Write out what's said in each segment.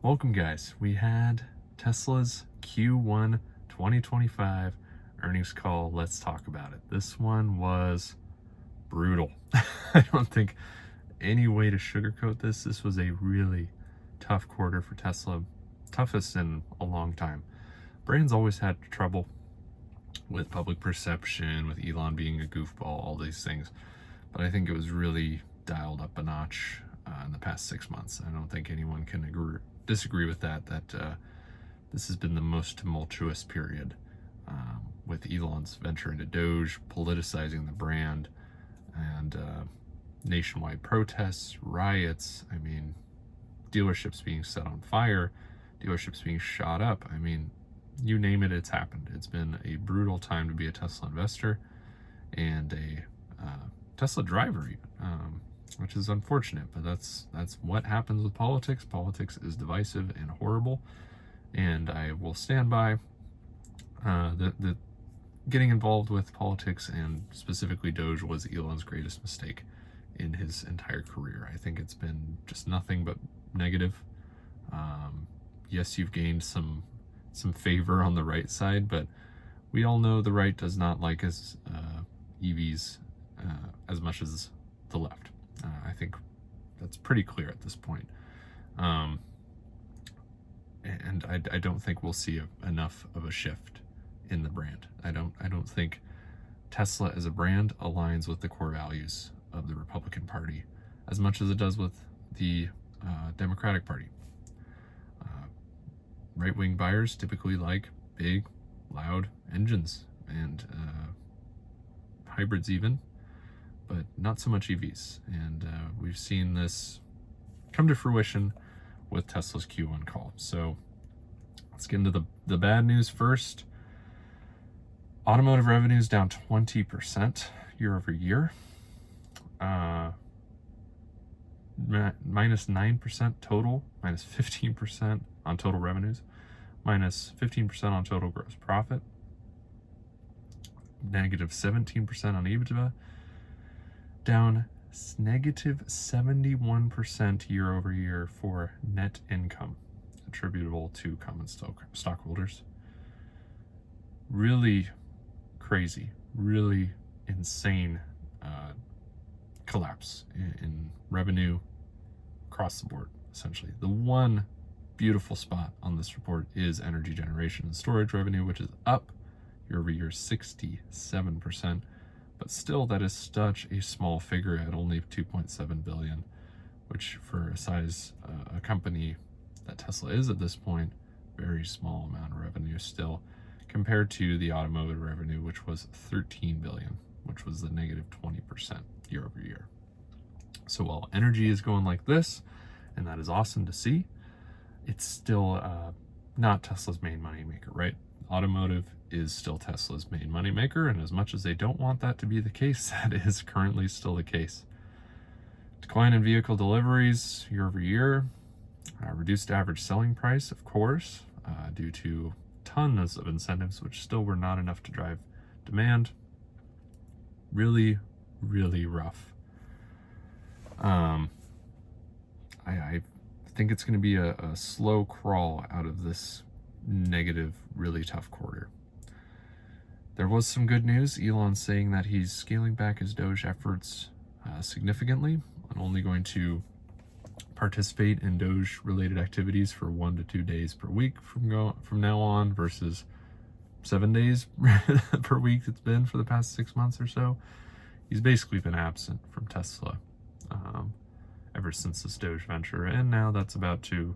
Welcome, guys. We had Tesla's Q1 2025 earnings call. Let's talk about it. This one was brutal. I don't think any way to sugarcoat this. This was a really tough quarter for Tesla, toughest in a long time. Brand's always had trouble with public perception, with Elon being a goofball, all these things. But I think it was really dialed up a notch in the past 6 months. I don't think anyone can disagree with that this has been the most tumultuous period with Elon's venture into Doge, politicizing the brand, and nationwide protests, riots. I mean, dealerships being set on fire, dealerships being shot up. I mean, you name it, it's happened. It's been a brutal time to be a Tesla investor and a Tesla driver even, which is unfortunate, but that's what happens with politics. Politics is divisive and horrible, and I will stand by the getting involved with politics, and specifically Doge, was Elon's greatest mistake in his entire career. I think it's been just nothing but negative. Yes, you've gained some favor on the right side, but we all know the right does not like us EVs as much as the left. I think that's pretty clear at this point. And I don't think we'll see enough of a shift in the brand. I don't think Tesla as a brand aligns with the core values of the Republican Party as much as it does with the Democratic Party. Right-wing buyers typically like big, loud engines and hybrids even, but not so much EVs. And we've seen this come to fruition with Tesla's Q1 call. So let's get into the bad news first. Automotive revenues down 20% year over year. Minus 9% total, minus 15% on total revenues, minus 15% on total gross profit, negative 17% on EBITDA, down negative 71% year over year for net income attributable to common stockholders. Really crazy, really insane collapse in revenue across the board, essentially. The one beautiful spot on this report is energy generation and storage revenue, which is up year over year 67%, but still that is such a small figure at only 2.7 billion, which for a company that Tesla is at this point, very small amount of revenue still, compared to the automotive revenue, which was 13 billion, which was the negative 20% year over year. So while energy is going like this, and that is awesome to see, it's still not Tesla's main moneymaker, right? Automotive is still Tesla's main moneymaker, and as much as they don't want that to be the case, that is currently still the case. Decline in vehicle deliveries year over year, reduced average selling price, of course, due to tons of incentives, which still were not enough to drive demand. Really, really rough. I think it's going to be a slow crawl out of this negative, really tough quarter. There was some good news. Elon saying that he's scaling back his Doge efforts significantly and only going to participate in Doge-related activities for 1 to 2 days per week from now on, versus 7 days per week it's been for the past 6 months or so. He's basically been absent from Tesla ever since this Doge venture, and now that's about to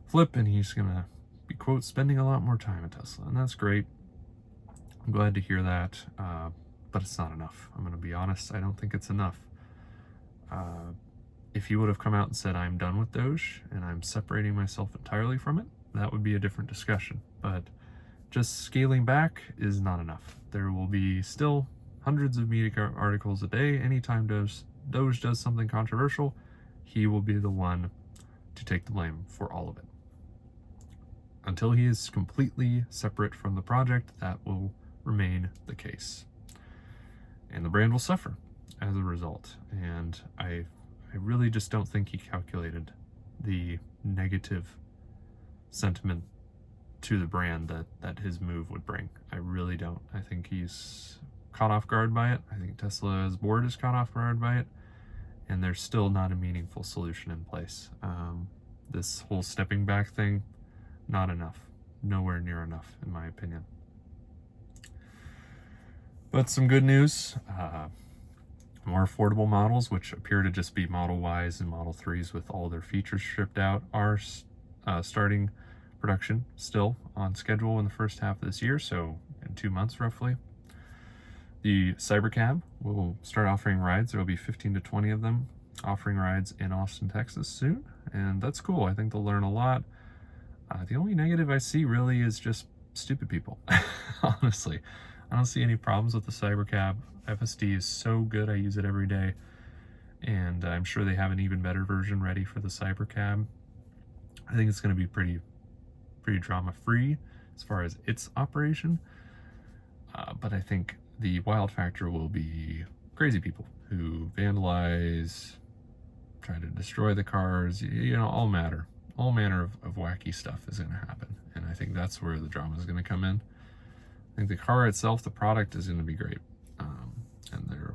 flip, and he's gonna be, quote, spending a lot more time at Tesla, and that's great. I'm glad to hear that, but it's not enough. I'm gonna be honest, I don't think it's enough. If he would have come out and said, I'm done with Doge and I'm separating myself entirely from it, that would be a different discussion. But just scaling back is not enough. There will be still hundreds of media articles a day. Anytime Doge does something controversial, he will be the one to take the blame for all of it. Until he is completely separate from the project, that will remain the case. And the brand will suffer as a result. And I really just don't think he calculated the negative sentiment to the brand that his move would bring. I really don't. I think he's caught off guard by it. I think Tesla's board is caught off guard by it, and there's still not a meaningful solution in place. This whole stepping back thing, not enough. Nowhere near enough, in my opinion. But some good news. More affordable models, which appear to just be Model Ys and Model 3s with all their features stripped out, are starting production still on schedule in the first half of this year, so in 2 months roughly. The Cybercab will start offering rides. There will be 15 to 20 of them offering rides in Austin, Texas soon, and that's cool. I think they'll learn a lot. The only negative I see really is just stupid people. Honestly, I don't see any problems with the Cybercab. FSD is so good, I use it every day, and I'm sure they have an even better version ready for the Cybercab. I think it's going to be pretty drama-free as far as its operation, but I think the wild factor will be crazy people who vandalize, try to destroy the cars, all manner of wacky stuff is going to happen, and I think that's where the drama is going to come in. I think the car itself, the product, is going to be great, and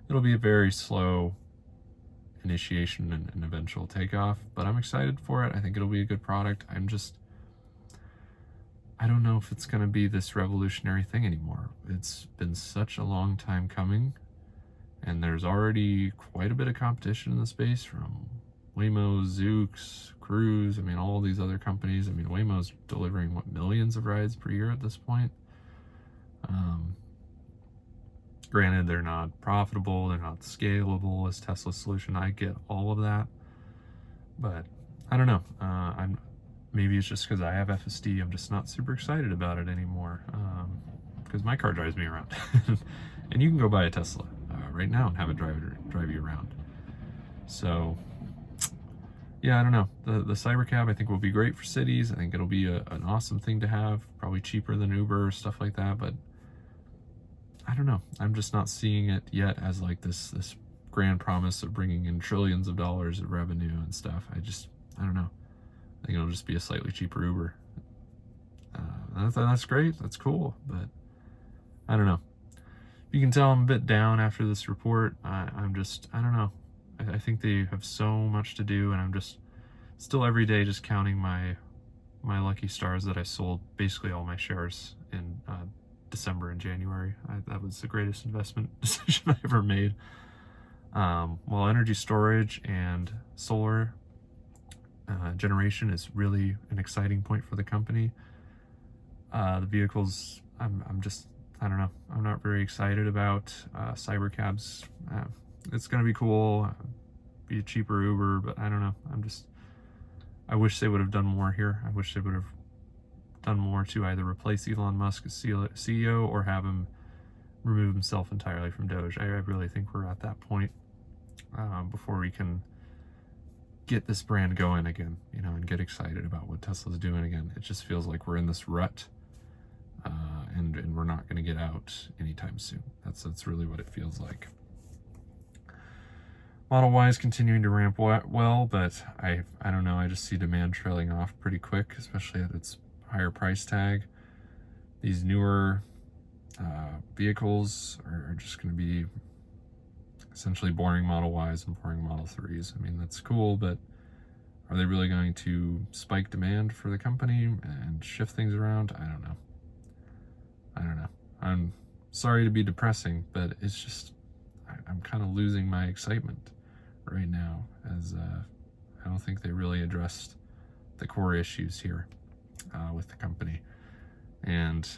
it'll be a very slow initiation and eventual takeoff, but I'm excited for it. I think it'll be a good product. I don't know if it's going to be this revolutionary thing anymore. It's been such a long time coming, and there's already quite a bit of competition in the space from Waymo, Zoox, Cruise, all these other companies. Waymo's delivering, millions of rides per year at this point. Granted, they're not profitable, they're not scalable as Tesla's solution. I get all of that, but I don't know. Maybe it's just because I have FSD, I'm just not super excited about it anymore, because my car drives me around. And you can go buy a Tesla right now and have it drive you around. So yeah, I don't know. The Cybercab I think will be great for cities. I think it'll be an awesome thing to have, probably cheaper than Uber or stuff like that, but I don't know. I'm just not seeing it yet as like this grand promise of bringing in trillions of dollars of revenue and stuff. I don't know. I think it'll just be a slightly cheaper Uber. That's great. That's cool, but I don't know. You can tell I'm a bit down after this report. I don't know. I think they have so much to do, and I'm just still every day just counting my lucky stars that I sold basically all my shares in December and January. That was the greatest investment decision I ever made. While energy storage and solar generation is really an exciting point for the company, the vehicles, I don't know. I'm not very excited about Cybercabs. It's going to be cool, be a cheaper Uber, but I don't know. I wish they would have done more here. I wish they would have done more to either replace Elon Musk as CEO or have him remove himself entirely from Doge. I really think we're at that point before we can get this brand going again, and get excited about what Tesla's doing again. It just feels like we're in this rut, and we're not going to get out anytime soon. That's really what it feels like. Model Y is continuing to ramp well, but I don't know. I just see demand trailing off pretty quick, especially at its higher price tag. These newer vehicles are just going to be essentially boring Model Ys and boring Model 3s. That's cool, but are they really going to spike demand for the company and shift things around? I don't know. I'm sorry to be depressing, but it's just, I'm kind of losing my excitement right now, as I don't think they really addressed the core issues here with the company. And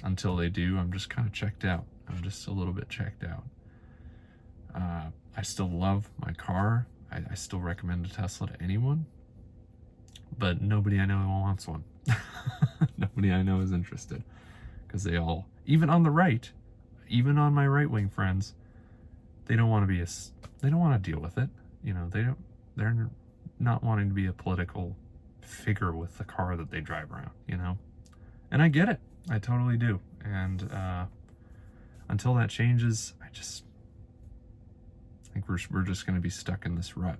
until they do, I'm just kind of checked out. I'm just a little bit checked out. I still love my car. I still recommend a Tesla to anyone, but nobody I know wants one. Nobody I know is interested, because they all, even on the right, even on my right-wing friends, they don't want to deal with it. They're not wanting to be a political figure with the car that they drive around, and I get it. I totally do. And until that changes, I think we're just going to be stuck in this rut.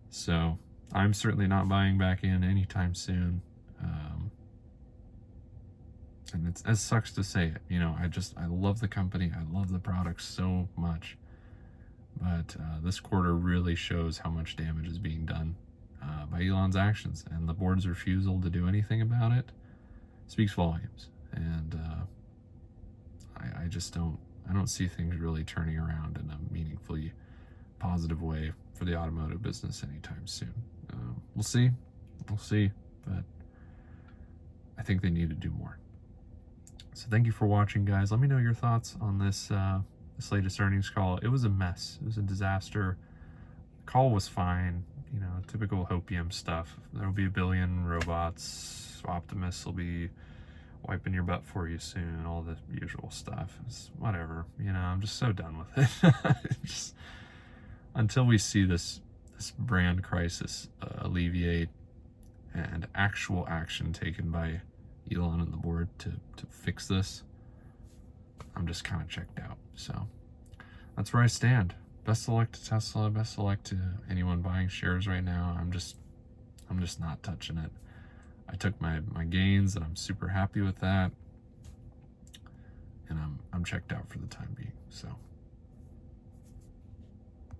So I'm certainly not buying back in anytime soon. And it sucks to say it. You know, I love the company. I love the product so much. But this quarter really shows how much damage is being done by Elon's actions. And the board's refusal to do anything about it speaks volumes. And I just don't see things really turning around in a meaningfully positive way for the automotive business anytime soon. We'll see, but I think they need to do more. So thank you for watching, guys. Let me know your thoughts on this latest earnings call. It was a mess. It was a disaster. The call was fine, you know, typical Hopium stuff. There'll be a billion robots. Optimus will be wiping your butt for you soon. All the usual stuff. It's whatever. You know, I'm just so done with it. Just until we see this brand crisis alleviate and actual action taken by Elon and the board to fix this, I'm just kind of checked out. So that's where I stand. Best of luck to Tesla. Best of luck to anyone buying shares right now. I'm just not touching it. I took my gains and I'm super happy with that. And I'm checked out for the time being. So